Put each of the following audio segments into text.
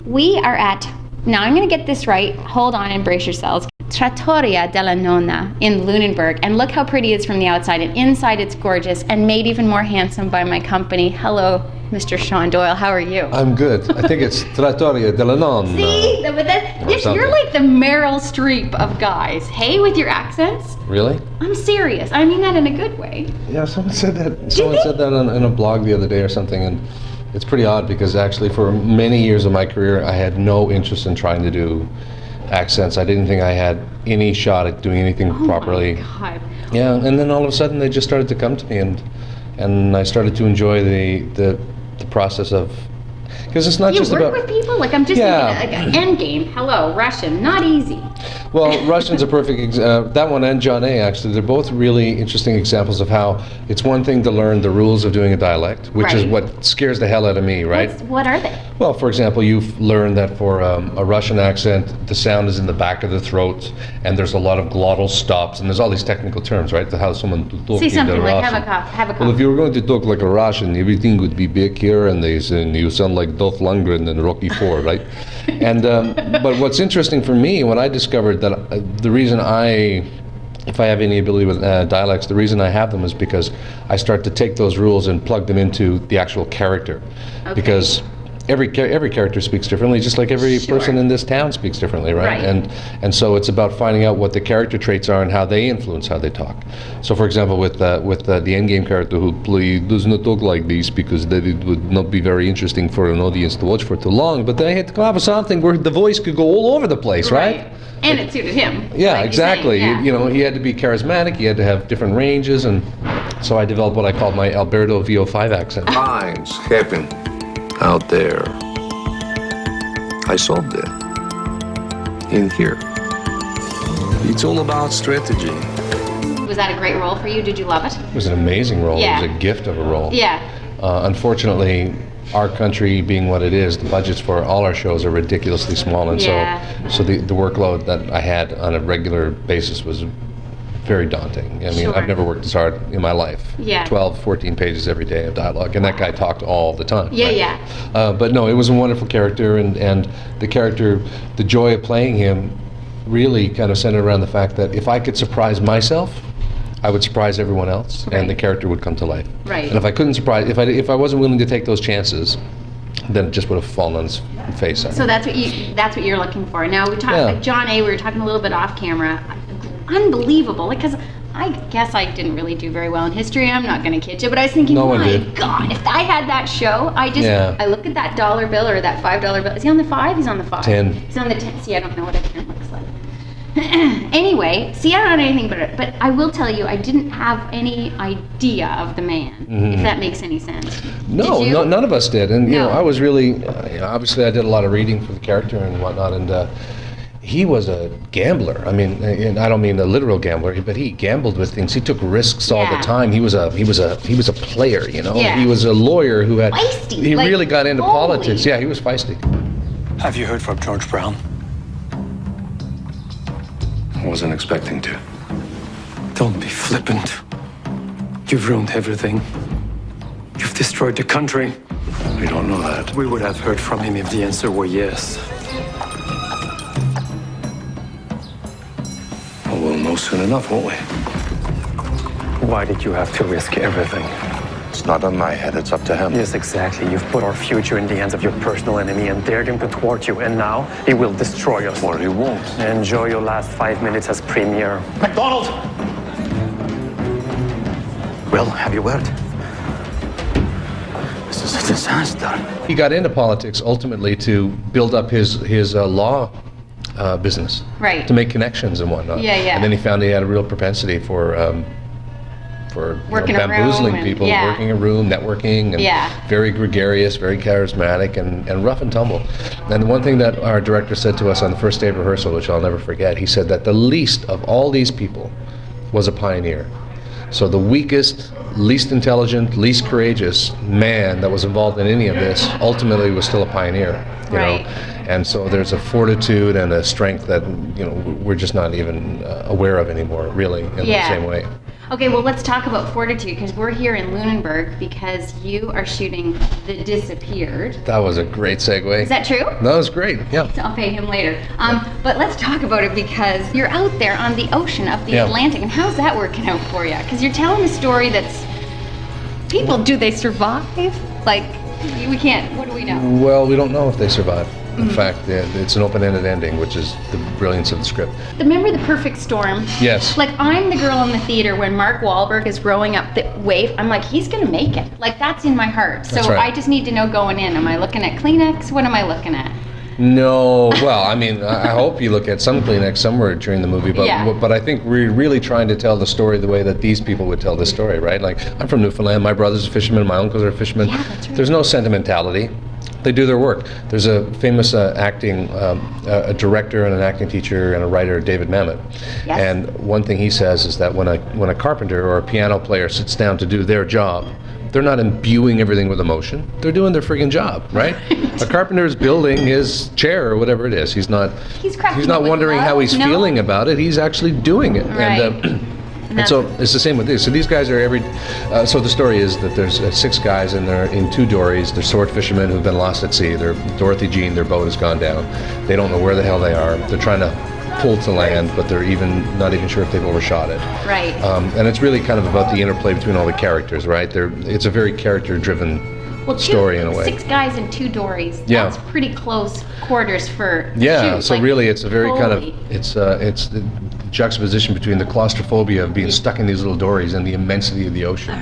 We are at, now I'm going to get this right, hold on and brace yourselves, Trattoria della Nonna in Lunenburg, and look how pretty it is from the outside, and inside it's gorgeous and made even more handsome by my company. Hello, Mr. Sean Doyle, how are you? I'm good. I think it's Trattoria della Nonna. See? You're like the Meryl Streep of guys. Hey, with your accents? Really? I'm serious. I mean that in a good way. Yeah, someone said that. Someone said that in a blog the other day or something, and it's pretty odd because actually for many years of my career, I had no interest in trying to do accents. I didn't think I had any shot at doing anything properly. Oh my God. Yeah, and then all of a sudden they just started to come to me, and I started to enjoy the process of, because it's not just about. You work with people? Like I'm just thinking, like Endgame, hello, Russian, not easy. Well, Russian's a perfect, that one and John A. actually, they're both really interesting examples of how it's one thing to learn the rules of doing a dialect, which is what scares the hell out of me, right? What are they? Well, for example, you've learned that for a Russian accent, the sound is in the back of the throat, and there's a lot of glottal stops, and there's all these technical terms, right? To how someone to talk. Say something like have a cough. Well, if you were going to talk like a Russian, everything would be big here, and you sound like Dolph Lundgren in Rocky IV, right? And but what's interesting for me, when I discovered that the reason if I have any ability with dialects, the reason I have them is because I start to take those rules and plug them into the actual character. Okay. Because every character speaks differently, just like every person in this town speaks differently, right? And so it's about finding out what the character traits are and how they influence how they talk. So, for example, with the Endgame character who does not talk like this because that it would not be very interesting for an audience to watch for too long. But they had to come up with something where the voice could go all over the place, right? And it suited him. Yeah, like exactly. Saying, You know, he had to be charismatic. He had to have different ranges, and so I developed what I called my Alberto VO5 accent. Lines happen out there. I solved it in here. It's all about strategy. Was that a great role for you? Did you love it? It was an amazing role. Yeah. It was a gift of a role. Yeah. Unfortunately, our country being what it is, the budgets for all our shows are ridiculously small, and so the workload that I had on a regular basis was very daunting. I mean, I've never worked this hard in my life. Yeah. 12, 14 pages every day of dialogue, and that guy talked all the time. Yeah, right? yeah. But no, it was a wonderful character, and the character, the joy of playing him really kind of centered around the fact that if I could surprise myself, I would surprise everyone else, and the character would come to life. Right. And if I couldn't surprise, if I wasn't willing to take those chances, then it just would have fallen on its face. So that's what you're looking for. Now we talked John A. We were talking a little bit off camera. Unbelievable, because I guess I didn't really do very well in history. I'm not going to kid you, but I was thinking, my God, if I had that show, I look at that dollar bill or that $5 bill. Is he on the 5? He's on the 5. 10. He's on the 10. See, I don't know what a 10 looks like. Anyway, see, I don't know anything but I will tell you, I didn't have any idea of the man, if that makes any sense. No, none of us did. And, you know, I was really, obviously I did a lot of reading for the character and whatnot, and he was a gambler. I mean, and I don't mean a literal gambler, but he gambled with things. He took risks all the time. He was a player, you know. Yeah. He was a lawyer who had feisty. He really got into politics. Yeah, he was feisty. Have you heard from George Brown? I wasn't expecting to. Don't be flippant. You've ruined everything. You've destroyed the country. We don't know that. We would have heard from him if the answer were yes. Well, we'll know soon enough, won't we? Why did you have to risk everything? It's not on my head, it's up to him. Yes, exactly. You've put our future in the hands of your personal enemy and dared him to thwart you, and now he will destroy us. Or he won't. Enjoy your last 5 minutes as premier. MacDonald! Well, have you word? This is a disaster. He got into politics ultimately to build up his law business. Right. To make connections and whatnot. Yeah, yeah. And then he found he had a real propensity for Working a room bamboozling and- people, yeah. working a room, networking, and very gregarious, very charismatic, and rough and tumble. And the one thing that our director said to us on the first day of rehearsal, which I'll never forget, he said that the least of all these people was a pioneer. So the weakest, least intelligent, least courageous man that was involved in any of this ultimately was still a pioneer, you know. And so there's a fortitude and a strength that, you know, we're just not even aware of anymore, really, in the same way. Okay, well, let's talk about Fortitude, because we're here in Lunenburg because you are shooting The Disappeared. That was a great segue. Is that true? That was great, yeah. So I'll pay him later. But let's talk about it because you're out there on the ocean of the Atlantic, and how's that working out for you? Because you're telling a story that's... People, do they survive? Like, we can't, what do we know? Well, we don't know if they survive. In fact, it's an open-ended ending, which is the brilliance of the script. Remember The Perfect Storm? Yes. Like, I'm the girl in the theater when Mark Wahlberg is rowing up the wave. I'm like, he's gonna make it. Like, that's in my heart. So That's right. I just need to know going in. Am I looking at Kleenex? What am I looking at? No, well, I mean, I hope you look at some Kleenex somewhere during the movie, but Yeah. but I think we're really trying to tell the story the way that these people would tell the story, right? Like, I'm from Newfoundland, my brother's a fisherman, my uncles are fishermen. Yeah, that's right. There's no sentimentality. They do their work. There's a famous acting, a director and an acting teacher and a writer, David Mamet. Yes. And one thing he says is that when a carpenter or a piano player sits down to do their job, they're not imbuing everything with emotion. They're doing their friggin' job, right? A carpenter is building his chair or whatever it is. He's not crafting it with wondering how love, he's no. feeling about it. He's actually doing it. Right. And so it's the same with this. So these guys are so the story is that there's 6 guys and they're in 2 dories. They're sword fishermen who've been lost at sea. They're Dorothy Jean, their boat has gone down. They don't know where the hell they are. They're trying to pull to land, but they're not even sure if they've overshot it. Right. And it's really kind of about the interplay between all the characters, right? It's a very character-driven Well, story in a way. 6 guys and 2 dories. Yeah. That's pretty close quarters for Yeah, shoot. so Like, really it's a very kind holy. of, it's the juxtaposition between the claustrophobia of being stuck in these little dories and the immensity of the ocean. All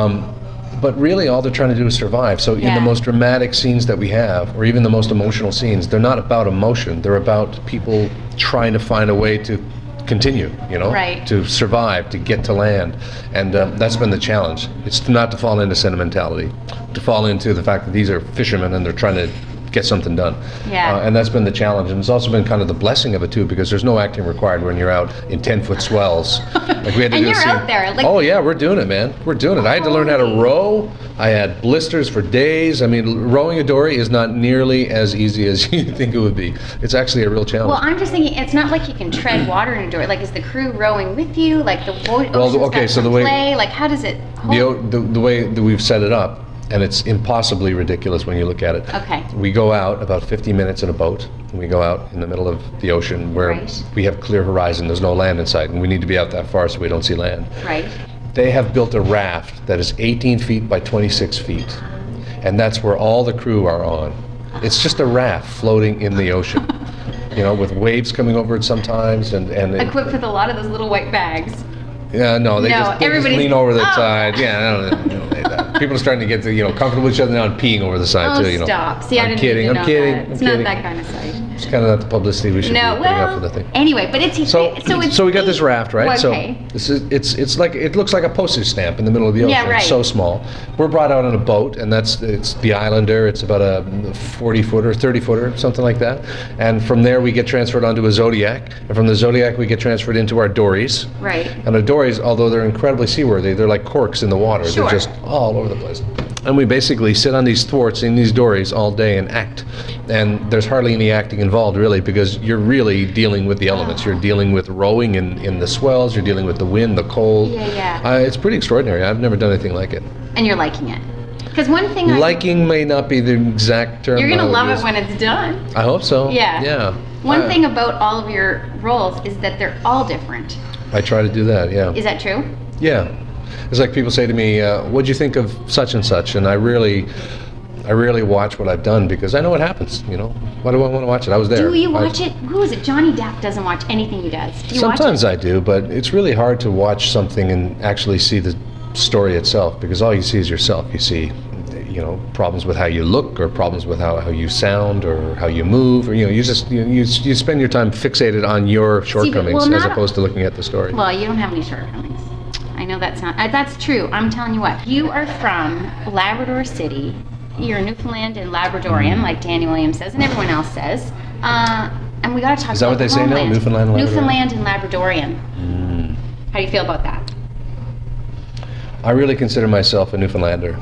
right. But really all they're trying to do is survive. So in Yeah. the most dramatic scenes that we have, or even the most emotional scenes, they're not about emotion. They're about people trying to find a way to continue, Right. to survive, to get to land. And that's been the challenge. It's not to fall into sentimentality, to fall into the fact that these are fishermen and they're trying to get something done. Yeah. And that's been the challenge. And it's also been kind of the blessing of it too, because there's no acting required when you're out in 10-foot swells. Like we had to And do a you're scene. out there, like- Oh yeah, we're doing it, man. We're doing it. I had to learn how to row. I had blisters for days. I mean, rowing a dory is not nearly as easy as you think it would be. It's actually a real challenge. Well, I'm just thinking, it's not like you can tread water in a dory. Like, is the crew rowing with you? Like, the ocean's okay, got so some the way- play? Like, how does it hold? the way that we've set it up, and it's impossibly ridiculous when you look at it. Okay. We go out about 50 minutes in a boat, and we go out in the middle of the ocean where Right. we have clear horizon. There's no land in sight, and we need to be out that far so we don't see land. Right. They have built a raft that is 18 feet by 26 feet, and that's where all the crew are on. It's just a raft floating in the ocean, with waves coming over it sometimes, and Equipped with a lot of those little white bags. yeah, no, they No, just everybody's- lean over the Oh. side. Yeah, they don't like that. People are starting to get comfortable with each other now and peeing over the side Oh, too. stop. See, I I'm didn't kidding. even I'm know kidding. that. I'm It's kidding. not that kind of sight. It's kind of not the publicity we should No, be putting out well, for the thing. anyway, but it's... So it's we got this raft, right? Okay. So it's like it looks like a postage stamp in the middle of the ocean. Yeah, right. It's so small. We're brought out on a boat, and it's the Islander. It's about a 40-footer, 30-footer, something like that. And from there we get transferred onto a Zodiac, and from the Zodiac we get transferred into our dories. Right. And the dories, although they're incredibly seaworthy, they're like corks in the water. Sure. They're just all over the place. And we basically sit on these thwarts in these dories all day and act. And there's hardly any acting involved, really, because you're really dealing with the elements. You're dealing with rowing in the swells. You're dealing with the wind, the cold. Yeah. It's pretty extraordinary. I've never done anything like it. And you're liking it. Because one thing Liking may not be the exact term. you're going to I would love use. it when it's done. I hope so. Yeah. Yeah. One thing about all of your roles is that they're all different. I try to do that, yeah. Is that true? Yeah. It's like people say to me, what'd you think of such and such? And I rarely watch what I've done because I know what happens, Why do I want to watch it? I was there. Do you watch it? Who is it? Johnny Depp doesn't watch anything he does. Do you Sometimes watch I do, but it's really hard to watch something and actually see the story itself because all you see is yourself. You see, problems with how you look or problems with how you sound or how you move or, you spend your time fixated on your shortcomings as opposed to looking at the story. it? Well, you don't have any shortcomings. I know that's not. That's true. I'm telling you what. You are from Labrador City. You're Newfoundland and Labradorian, like Danny Williams says, and everyone else says. And we got to talk about Is that what they say now? homeland. Newfoundland and Labradorian? Newfoundland and Labradorian. How do you feel about that? I really consider myself a Newfoundlander.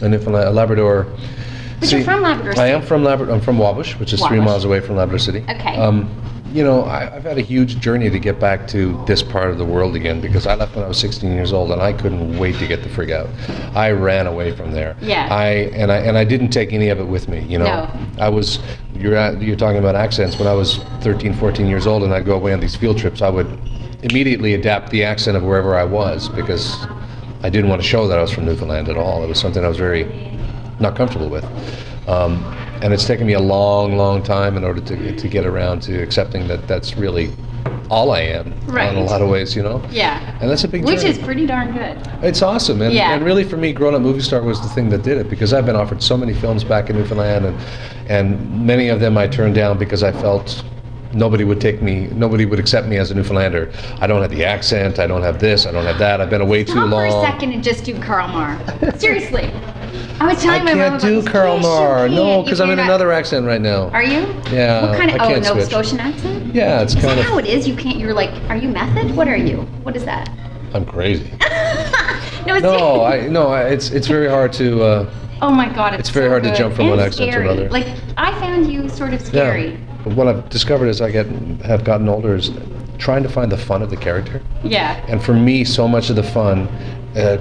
A Labrador. But you're from Labrador I City. am from Labrador. I'm from Wabush, which is 3 Wabush. miles away from Labrador City. Okay. I've had a huge journey to get back to this part of the world again because I left when I was 16 years old and I couldn't wait to get the frig out. I ran away from there. Yeah. I didn't take any of it with me. No. You're talking about accents. When I was 13, 14 years old and I'd go away on these field trips, I would immediately adapt the accent of wherever I was because I didn't want to show that I was from Newfoundland at all. It was something I was very not comfortable with. And it's taken me a long, long time in order to get around to accepting that that's really all I am right. in a lot of ways, Yeah. And that's a big Which journey. is pretty darn good. It's awesome. And really for me, Grown Up Movie Star was the thing that did it because I've been offered so many films back in Newfoundland and many of them I turned down because I felt nobody would accept me as a Newfoundlander. I don't have the accent, I don't have this, I don't have that, I've been away too long. Stop for a second and just do Karl Marr. Seriously. I was telling my mom can't about do this. Karl Yes, you Marr. can. No, because I'm in You're not- another accent right now. Are you? Yeah, What kind of? I Oh, can't Nova switch. Scotian accent? Yeah, it's Is kind that of. how it is? You can't. You're like, are you method? What are you? What is that? I'm crazy. No, it's It's very hard to. Oh my God, it's very so hard to good. jump from And one accent to scary. another. Like I found you sort of scary. Yeah. What I've discovered as I have gotten older is trying to find the fun of the character. Yeah. And for me, so much of the fun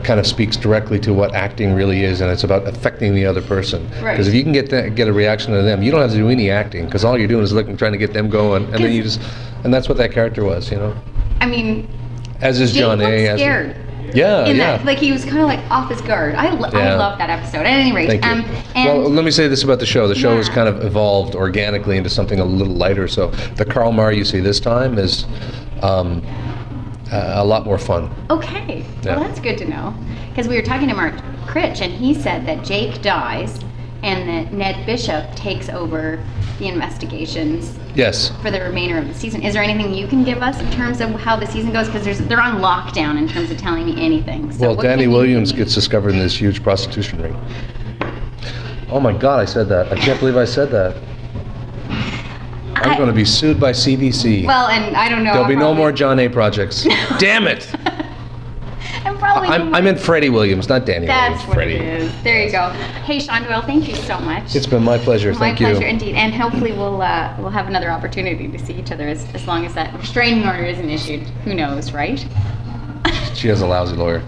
kind of speaks directly to what acting really is, and it's about affecting the other person. Right. Because if you can get a reaction to them, you don't have to do any acting, because all you're doing is trying to get them going, and then and that's what that character was, I mean, As is Jake John looked A. scared. Yeah, In yeah. that, like he was kind of like off his guard. I love that episode. At any rate, Thank you. and Well, let me say this about the show. The show has Yeah. kind of evolved organically into something a little lighter. So the Karl Marr you see this time is a lot more fun. okay, Yeah. well that's good to know. Because we were talking to Mark Critch, and he said that Jake dies, and that Ned Bishop takes over the investigations Yes. for the remainder of the season. Is there anything you can give us in terms of how the season goes? Because they're on lockdown in terms of telling me anything. So Well, what Danny can you Williams give me? gets discovered in this huge prostitution ring. Oh my God, I said that. I can't believe I said that. I'm going to be sued by CBC. Well, and I don't know. There'll be no probably- more John A. projects. Damn it! I'm probably. I meant Freddie Williams, not Danny That's Williams. what Freddie. it is. There you go. Hey, Sean Doyle, thank you so much. It's been my pleasure. My Thank you. pleasure indeed, and hopefully we'll have another opportunity to see each other as long as that restraining order isn't issued. Who knows, right? She has a lousy lawyer.